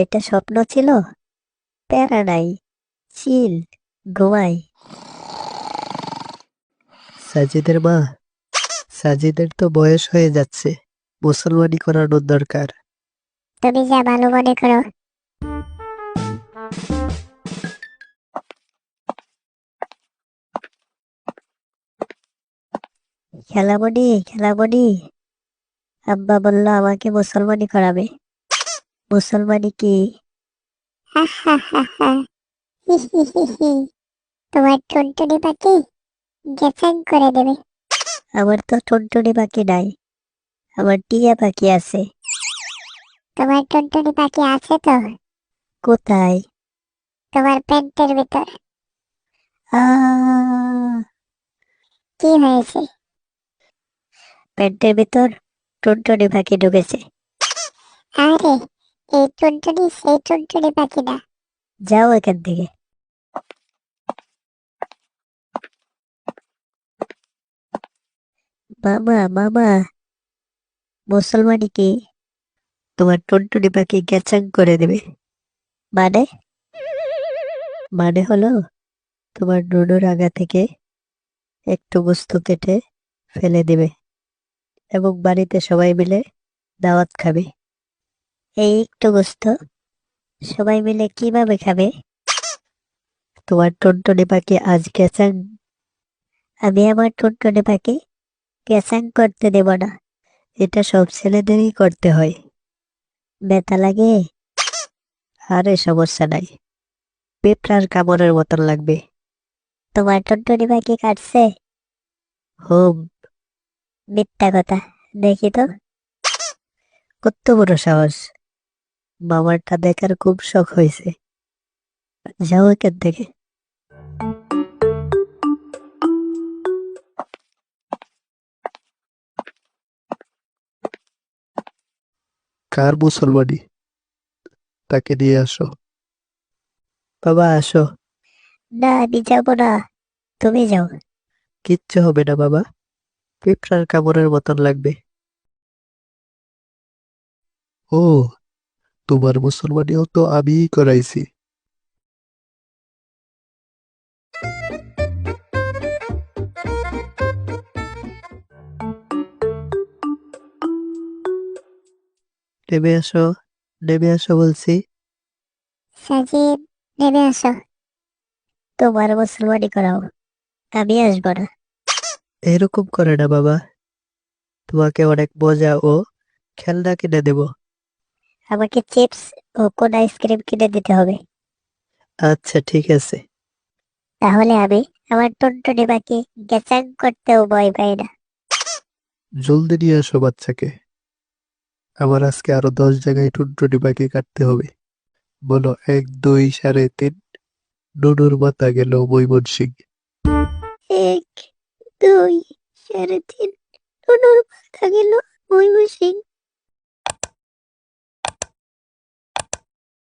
এটা স্বপ্ন ছিল? প্যারা নাই, চিল, ঘুমাই। সাজিদের মা, সাজিদের তো বয়স হয়ে যাচ্ছে, মুসলমানি করানোর দরকার। তুমি যা ভালো মনে করো। খেলামণি, খেলামণি, আব্বা বললো আমাকে মুসলমানি করাবে। মুসলমানি কি? হা হা হা হা। হি হি হি হি। তোমার টুনটুনি পাখি গেছাং করে দেবে। আমার তো টুনটুনি পাখি নাই, আমার টিয়া পাখি আছে। তোমার টুনটুনি পাখি আছে তো? কোথায়? তোমার প্যান্টের ভিতর। আহ, কি হয়েছে? প্যান্টের ভিতর টুনটুনি পাখি ঢুকেছে। আরে, এই টুনটুনি সেই টুনটুনি পাখি না। যাও এখান থেকে। মামা, মামা, মুসলমানি কি? তোমার টুনটুনি পাখি গ্যাচাং করে দেবে। মানে? মানে হলো তোমার নুনুর আগা থেকে একটু বস্তু কেটে ফেলে দেবে এবং বাড়িতে সবাই মিলে দাওয়াত খাবে। এই একটু বস্তু সবাই মিলে কিভাবে খাবে? তোমার টুনটুনি পাখি আজ গ্যাচাং। আমি আমার টুনটুনি পাখি গ্যাচাং করতে দেব না। এটা সব ছেলেদেরই করতে হয়। ব্যথা লাগে? আরে সমস্যা নাই, পেঁপড়ার কামড়ের মতন লাগবে। তোমার টুনটুনি পাখি কাটছে? হোম। মিথ্যা কথা, দেখি তো। কত বড় সাহস! মামারটা দেখার খুব শখ হয়েছে। যাও এখান থেকে। কার মুসলমানি? তাকে নিয়ে আসো। বাবা আসো। না, আমি যাবো না, তুমি যাও। কিচ্ছু হবে না বাবা, পিঁপড়ার কামড়ের মতন লাগবে। ও, তোমার মুসলমানিও তো আমিই করাইছি। নেমে আসো, নেমে আসো বলছি। সাজিদ, নেমে আসো। তোমার মুসলমানি করাও, আমি আসবো না। এরকম করে না বাবা, তোমাকে অনেক মজা ও খেলনা কিনে দেব। আমাকে চিপস ও কোন আইসক্রিম কিনে দিতে হবে। আচ্ছা ঠিক আছে। তাহলে আমি আমার টুনটুনি পাখি গ্যাচাং করতেও ভয় পাই না। জলদি নিয়ে আসো বাচ্চাকে, আমার আজকে আরো 10 জায়গায় টুনটুনি পাখি কাটতে হবে। বলো 1, 2, 3.5। নুনুর মাথা গেল ময়মনসিং। 1, 2, 3.5। টুনুর মাথা গেল ময়মনসিং।